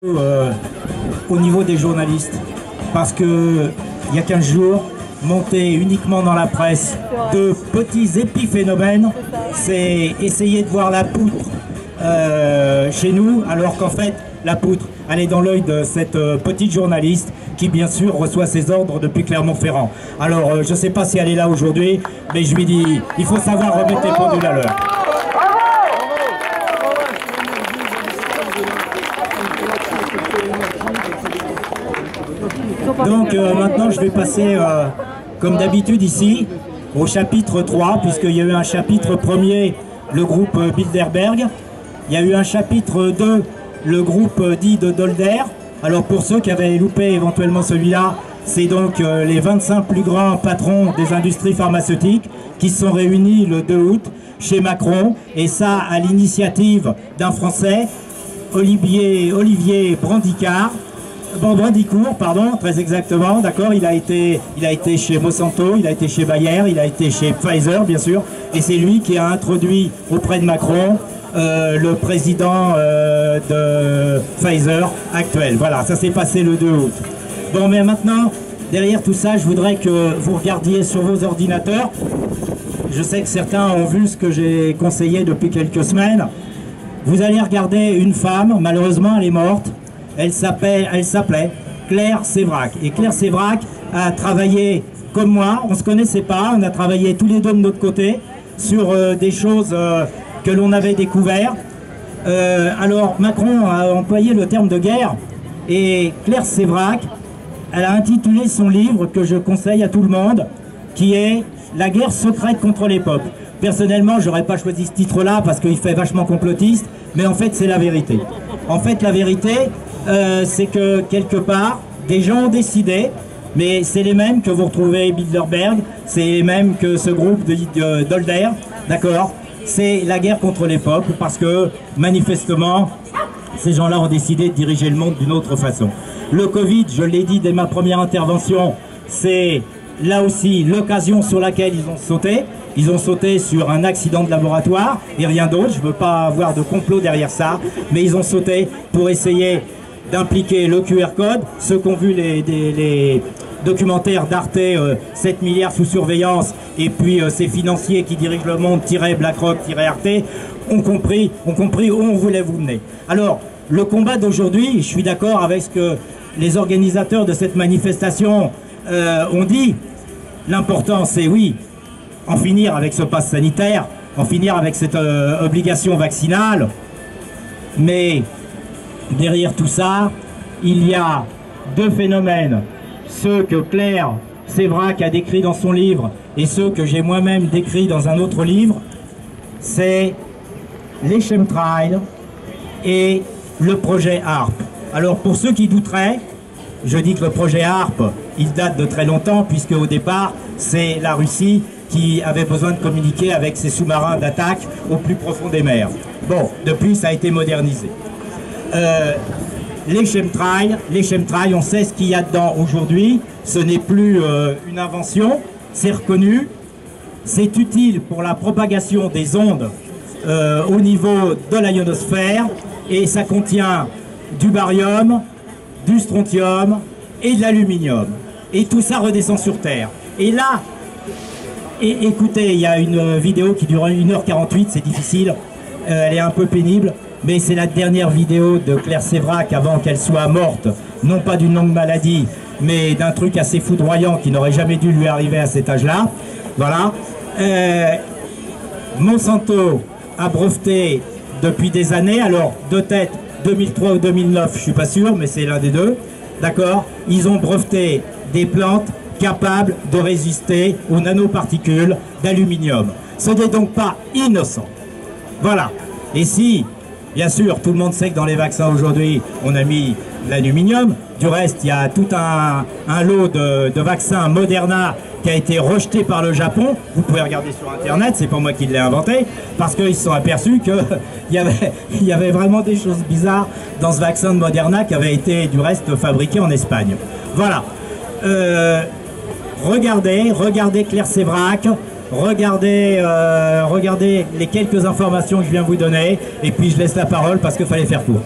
Au niveau des journalistes, parce que il y a 15 jours, monter uniquement dans la presse de petits épiphénomènes, c'est essayer de voir la poutre chez nous, alors qu'en fait la poutre, elle est dans l'œil de cette petite journaliste qui bien sûr reçoit ses ordres depuis Clermont-Ferrand. Alors je ne sais pas si elle est là aujourd'hui, mais je lui dis, il faut savoir remettre les pendules à l'heure. Donc maintenant je vais passer comme d'habitude ici au chapitre 3, puisqu'il y a eu un chapitre premier, le groupe Bilderberg, il y a eu un chapitre 2, le groupe dit de Dolder. Alors pour ceux qui avaient loupé éventuellement celui-là, c'est donc les 25 plus grands patrons des industries pharmaceutiques qui se sont réunis le 2 août chez Macron, et ça à l'initiative d'un Français, Olivier Brandicourt, pardon, très exactement, d'accord. Il a été chez Monsanto, il a été chez Bayer, il a été chez Pfizer, bien sûr, et c'est lui qui a introduit auprès de Macron le président de Pfizer actuel. Voilà, ça s'est passé le 2 août. Bon, mais maintenant, derrière tout ça, je voudrais que vous regardiez sur vos ordinateurs. Je sais que certains ont vu ce que j'ai conseillé depuis quelques semaines. Vous allez regarder une femme, malheureusement elle est morte. Elle s'appelait Claire Sévrac. Et Claire Sévrac a travaillé comme moi, on ne se connaissait pas, on a travaillé tous les deux de notre côté sur des choses que l'on avait découvertes. Alors Macron a employé le terme de guerre, et Claire Sévrac, elle a intitulé son livre que je conseille à tout le monde, qui est « La guerre secrète contre les peuples ». Personnellement, j'aurais pas choisi ce titre-là parce qu'il fait vachement complotiste, mais en fait c'est la vérité. En fait la vérité, c'est que quelque part, des gens ont décidé, mais c'est les mêmes que vous retrouvez Bilderberg, c'est les mêmes que ce groupe de Dolder, d'accord? C'est la guerre contre les peuples, parce que manifestement, ces gens-là ont décidé de diriger le monde d'une autre façon. Le Covid, je l'ai dit dès ma première intervention, c'est là aussi l'occasion sur laquelle ils ont sauté. Ils ont sauté sur un accident de laboratoire et rien d'autre. Je ne veux pas avoir de complot derrière ça, mais ils ont sauté pour essayer d'impliquer le QR code. Ceux qui ont vu les documentaires d'Arte, 7 milliards sous surveillance, et puis ces financiers qui dirigent le monde, BlackRock, Arte, ont compris où on voulait vous mener. Alors, le combat d'aujourd'hui, je suis d'accord avec ce que les organisateurs de cette manifestation ont dit. L'important, c'est oui, en finir avec ce pass sanitaire, en finir avec cette obligation vaccinale, mais derrière tout ça, il y a deux phénomènes, ceux que Claire Sévrac a décrits dans son livre et ceux que j'ai moi-même décrits dans un autre livre, c'est les chemtrails et le projet HARP. Alors pour ceux qui douteraient, je dis que le projet HARP, il date de très longtemps, puisque au départ, c'est la Russie qui avait besoin de communiquer avec ses sous-marins d'attaque au plus profond des mers. Bon, depuis, ça a été modernisé. Les chemtrails, on sait ce qu'il y a dedans aujourd'hui. Ce n'est plus une invention, c'est reconnu. C'est utile pour la propagation des ondes au niveau de la ionosphère, et ça contient du barium, du strontium et de l'aluminium. Et tout ça redescend sur Terre. Et là, écoutez, il y a une vidéo qui dure 1h48, c'est difficile, elle est un peu pénible, mais c'est la dernière vidéo de Claire Sévrac avant qu'elle soit morte, non pas d'une longue maladie, mais d'un truc assez foudroyant qui n'aurait jamais dû lui arriver à cet âge-là. Voilà. Monsanto a breveté depuis des années, alors de tête 2003 ou 2009, je suis pas sûr, mais c'est l'un des deux, d'accord. Ils ont breveté des plantes capables de résister aux nanoparticules d'aluminium. Ce n'est donc pas innocent. Voilà. Et si, bien sûr, tout le monde sait que dans les vaccins aujourd'hui, on a mis l'aluminium. Du reste, il y a tout un lot de vaccins Moderna qui a été rejeté par le Japon. Vous pouvez regarder sur Internet, c'est pas moi qui l'ai inventé, parce qu'ils se sont aperçus qu'il y avait vraiment des choses bizarres dans ce vaccin de Moderna qui avait été, du reste, fabriqué en Espagne. Voilà. Regardez Claire Sévrac, regardez les quelques informations que je viens vous donner, et puis je laisse la parole parce qu'il fallait faire court.